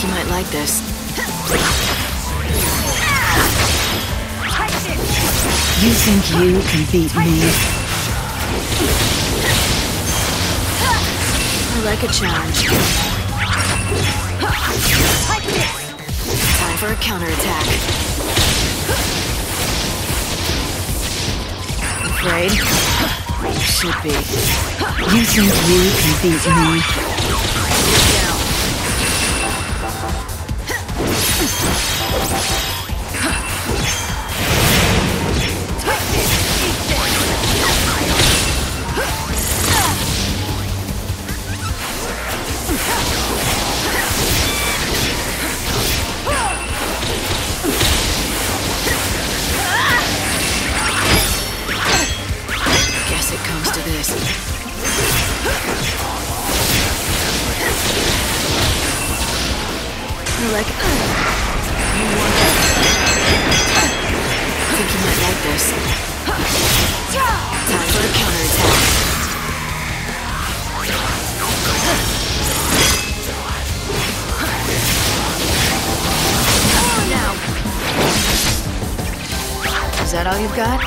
think you might like this. You think you can beat me? I like a challenge. Time for a counterattack. Afraid? Should be. You think you can beat me? Get down. Guess it comes to this. I like it. Think you might like this. Time for a counterattack. Now. Is that all you've got?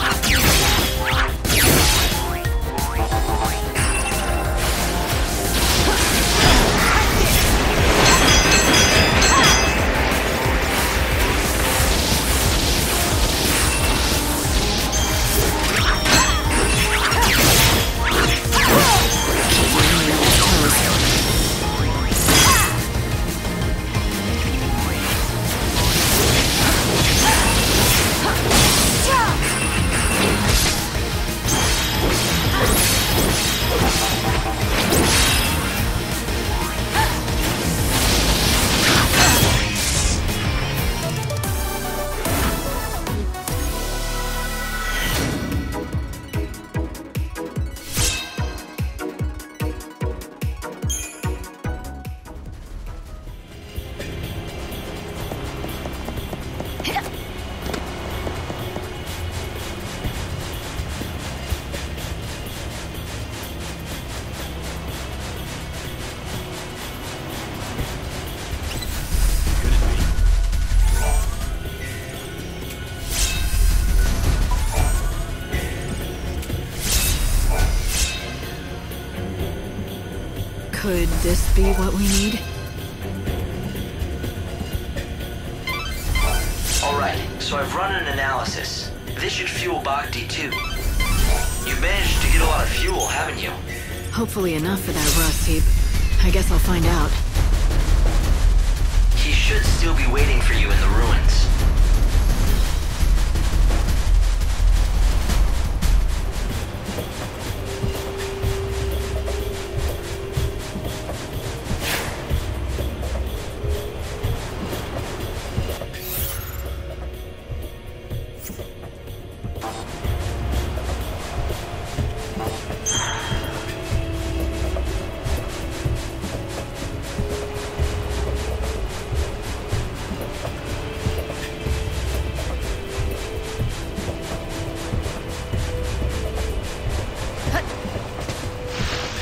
Could this be what we need? Alright, so I've run an analysis. This should fuel Bhakti too. You've managed to get a lot of fuel, haven't you? Hopefully enough for that rust heap. I guess I'll find out. He should still be waiting for you in the ruins.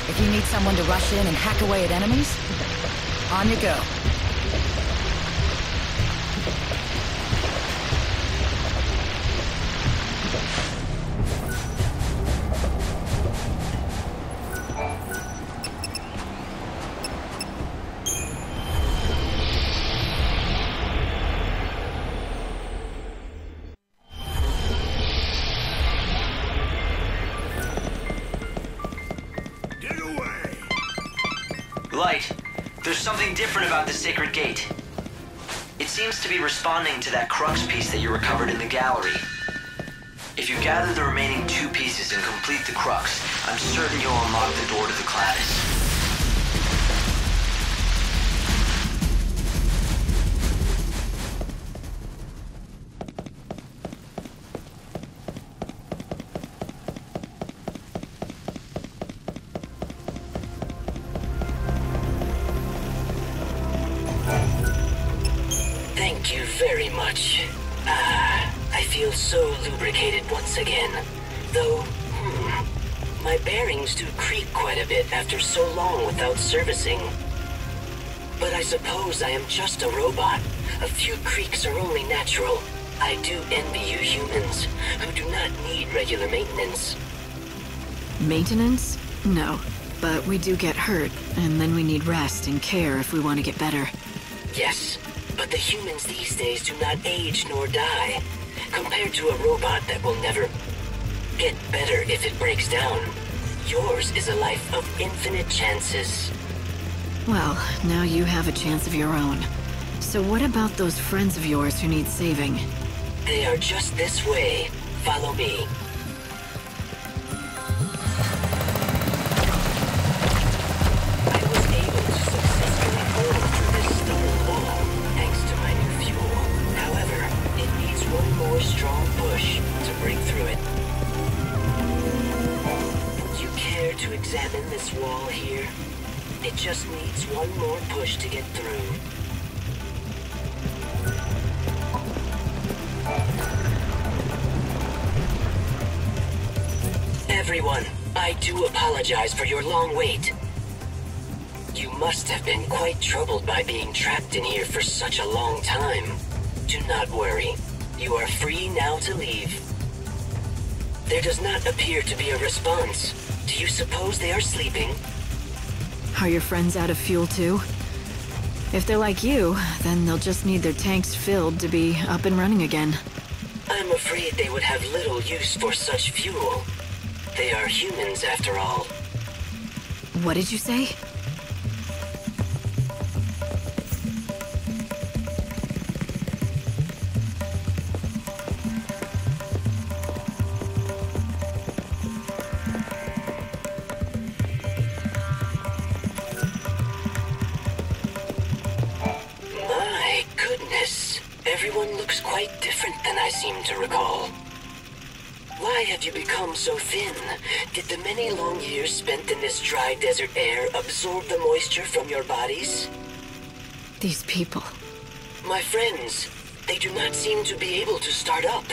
If you need someone to rush in and hack away at enemies, on you go. Light, there's something different about the Sacred Gate. It seems to be responding to that crux piece that you recovered in the gallery. If you gather the remaining 2 pieces and complete the crux, I'm certain you'll unlock the door to the Cladis. Thank you very much. I feel so lubricated once again. Though, my bearings do creak quite a bit after so long without servicing. But I suppose I am just a robot. A few creaks are only natural. I do envy you humans, who do not need regular maintenance. Maintenance? No. But we do get hurt, and then we need rest and care if we want to get better. Yes, but the humans these days do not age nor die. Compared to a robot that will never get better if it breaks down, yours is a life of infinite chances. Well, now you have a chance of your own. So what about those friends of yours who need saving? They are just this way. Follow me. I was able to successfully burn through this stone wall, thanks to my new fuel. However, it needs one more strong push to break through it. Would you care to examine this wall here? It just needs one more push to get through. Everyone, I do apologize for your long wait. You must have been quite troubled by being trapped in here for such a long time. Do not worry. You are free now to leave. There does not appear to be a response. Do you suppose they are sleeping? Are your friends out of fuel too? If they're like you, then they'll just need their tanks filled to be up and running again. I'm afraid they would have little use for such fuel. They are humans after all. What did you say? My goodness. Everyone looks quite different than I seem to recall. Why have you become so thin? Did the many long years spent in this dry desert air absorb the moisture from your bodies? These people. My friends, they do not seem to be able to start up.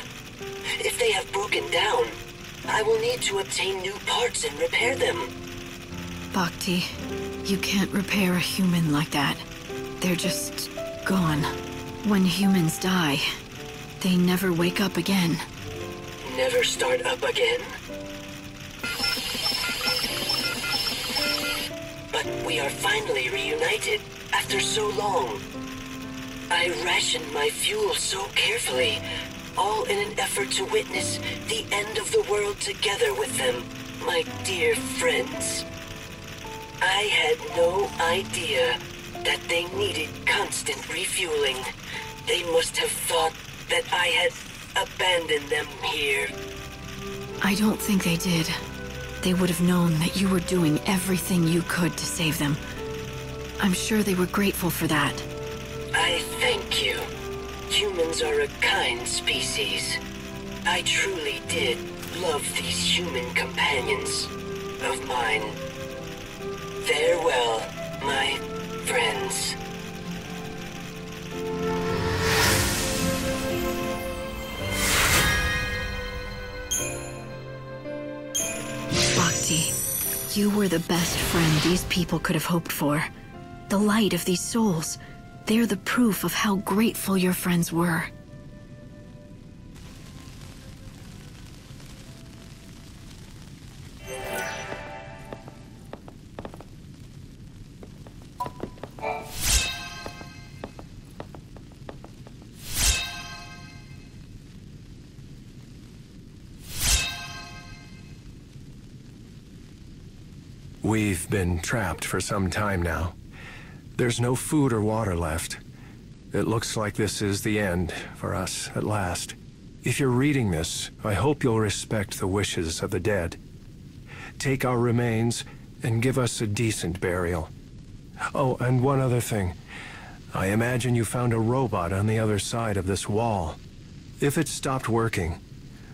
If they have broken down, I will need to obtain new parts and repair them. Bhakti, you can't repair a human like that. They're just gone. When humans die, they never wake up again. Never start up again? But we are finally reunited after so long. I rationed my fuel so carefully, all in an effort to witness the end of the world together with them, my dear friends. I had no idea that they needed constant refueling. They must have thought that I had abandoned them here. I don't think they did. They would have known that you were doing everything you could to save them. I'm sure they were grateful for that. I thank you. Humans are a kind species. I truly did love these human companions of mine. Farewell, my friends. Bhakti, you were the best friend these people could have hoped for. The light of these souls. They're the proof of how grateful your friends were. We've been trapped for some time now. There's no food or water left. It looks like this is the end for us at last. If you're reading this, I hope you'll respect the wishes of the dead. Take our remains and give us a decent burial. Oh, and one other thing. I imagine you found a robot on the other side of this wall. If it stopped working,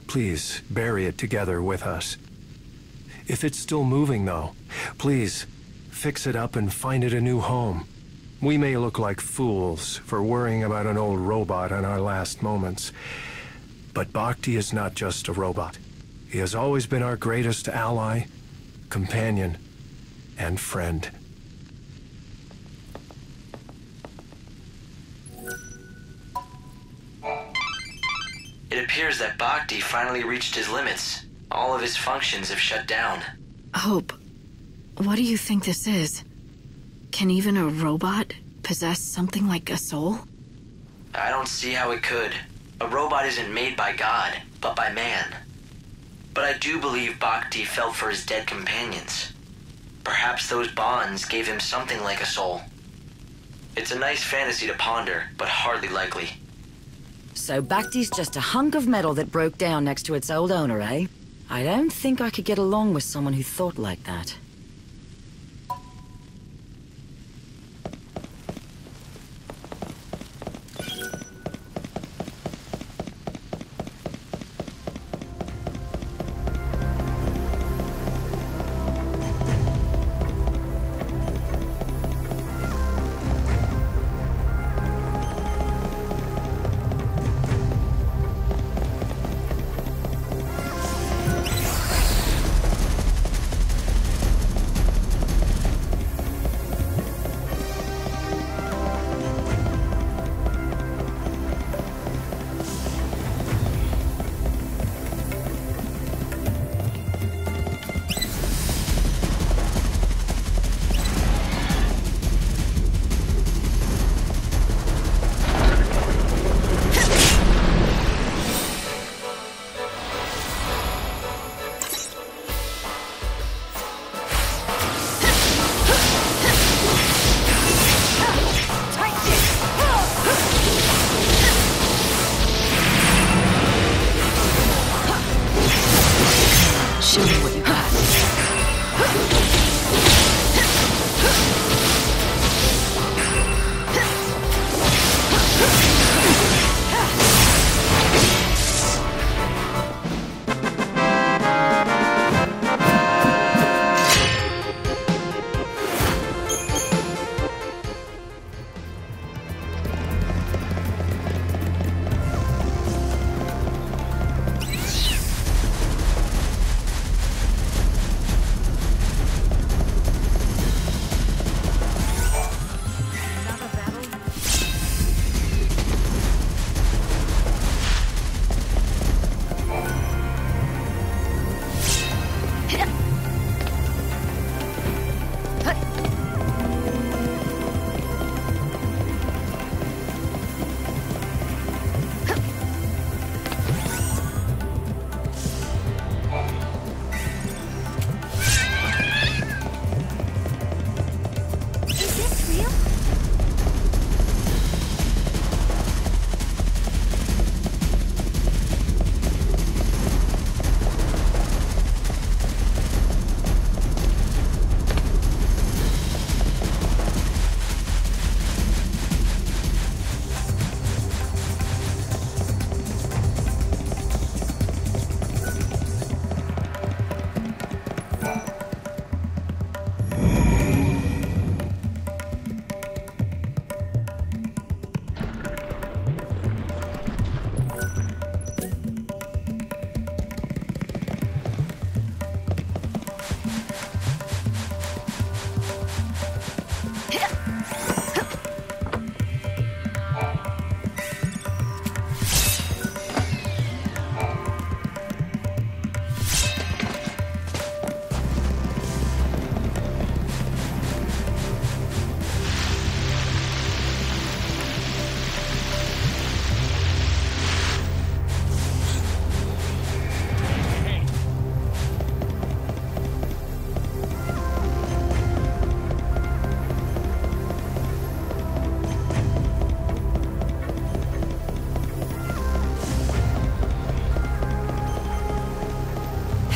please bury it together with us. If it's still moving, though, please fix it up and find it a new home. We may look like fools for worrying about an old robot in our last moments, but Bhakti is not just a robot. He has always been our greatest ally, companion, and friend. finally reached his limits. All of his functions have shut down. Hope, what do you think this is? Can even a robot possess something like a soul? I don't see how it could. A robot isn't made by God, but by man. But I do believe Bhakti felt for his dead companions. Perhaps those bonds gave him something like a soul. It's a nice fantasy to ponder, but hardly likely. So Bhakti's just a hunk of metal that broke down next to its old owner, eh? I don't think I could get along with someone who thought like that.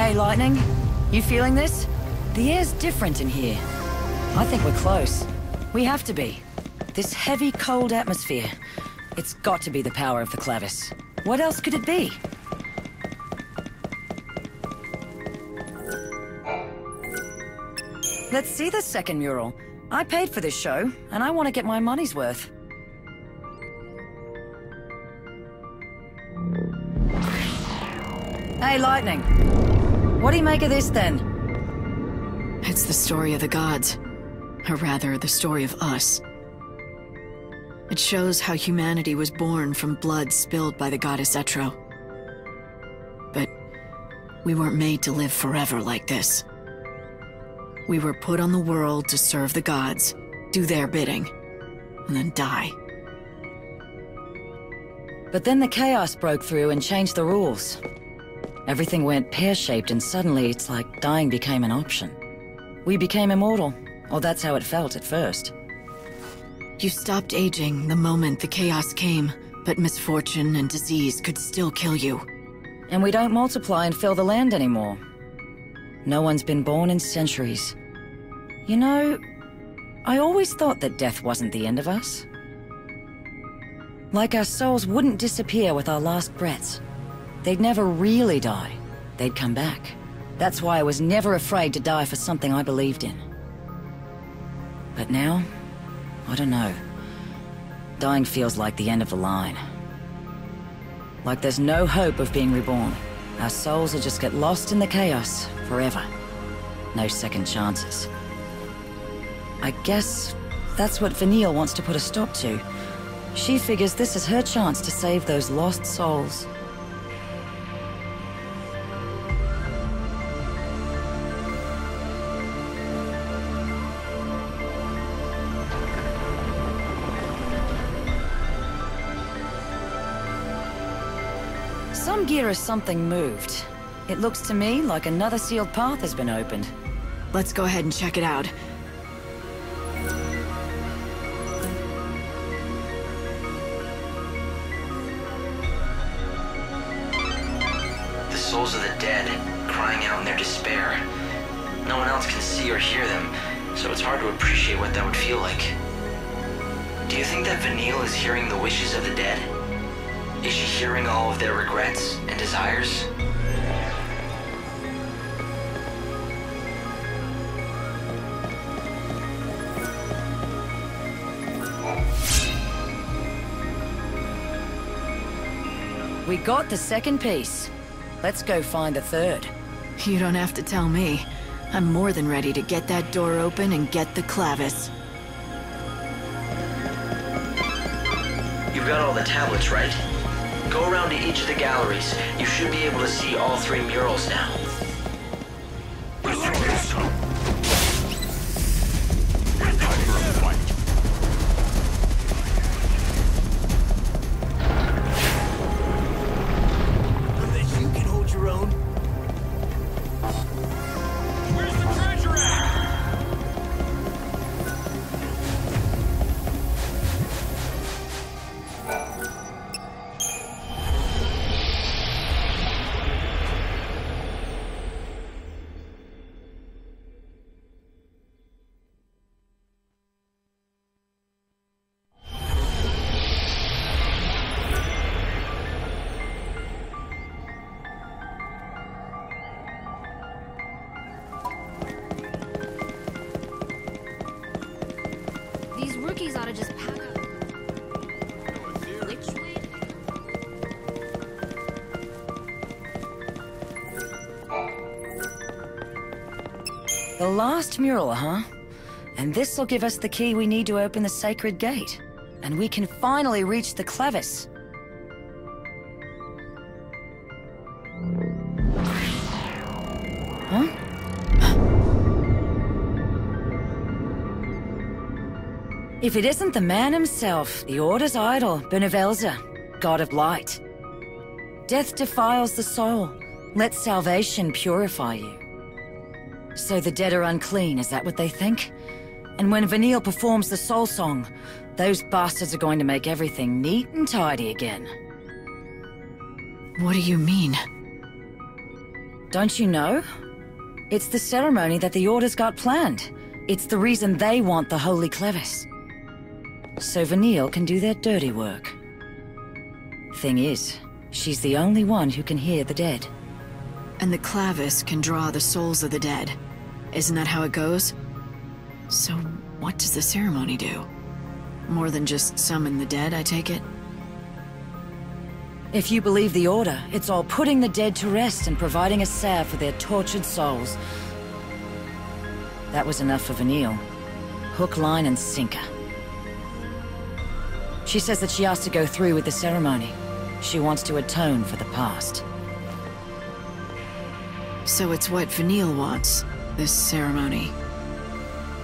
Hey, Lightning. You feeling this? The air's different in here. I think we're close. We have to be. This heavy, cold atmosphere. It's got to be the power of the Clavis. What else could it be? Let's see the second mural. I paid for this show, and I want to get my money's worth. Hey, Lightning. What do you make of this, then? It's the story of the gods. Or rather, the story of us. It shows how humanity was born from blood spilled by the goddess Etro. but we weren't made to live forever like this. We were put on the world to serve the gods, do their bidding, and then die. But then the chaos broke through and changed the rules. Everything went pear-shaped and suddenly it's like dying became an option. We became immortal, or that's how it felt at first. You stopped aging the moment the chaos came, but misfortune and disease could still kill you. And we don't multiply and fill the land anymore. No one's been born in centuries. You know, I always thought that death wasn't the end of us. Like our souls wouldn't disappear with our last breaths. They'd never really die. They'd come back. That's why I was never afraid to die for something I believed in. But now, I don't know. Dying feels like the end of the line. Like there's no hope of being reborn. Our souls will just get lost in the chaos forever. No second chances. I guess that's what Vanille wants to put a stop to. She figures this is her chance to save those lost souls. Some gear or something moved. It looks to me like another sealed path has been opened. Let's go ahead and check it out. The souls of the dead, crying out in their despair. No one else can see or hear them, so it's hard to appreciate what that would feel like. Do you think that Vanille is hearing the wishes of the dead? Is she hearing all of their regrets and desires? We got the second piece. Let's go find the third. You don't have to tell me. I'm more than ready to get that door open and get the clavis. You've got all the tablets, right? Go around to each of the galleries. You should be able to see all 3 murals now. Unless you can hold your own. Where's the treasure at? These rookies ought to just pack up. Which way? The last mural, huh? And this'll give us the key we need to open the sacred gate. And we can finally reach the clavis. Huh? If it isn't the man himself, the Order's idol, Benevelza, god of light. Death defiles the soul. Let salvation purify you. So the dead are unclean, is that what they think? And when Vanille performs the soul song, those bastards are going to make everything neat and tidy again. What do you mean? Don't you know? It's the ceremony that the Order's got planned. It's the reason they want the Holy Clevis. So Vanille can do their dirty work. Thing is, she's the only one who can hear the dead. And the clavis can draw the souls of the dead. Isn't that how it goes? So what does the ceremony do? More than just summon the dead, I take it? If you believe the Order, it's all putting the dead to rest and providing a salve for their tortured souls. That was enough for Vanille. Hook, line, and sinker. She says that she has to go through with the ceremony. She wants to atone for the past. So it's what Vanille wants, this ceremony.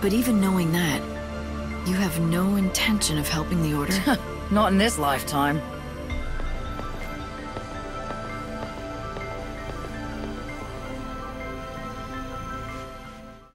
But even knowing that, you have no intention of helping the Order? Not in this lifetime.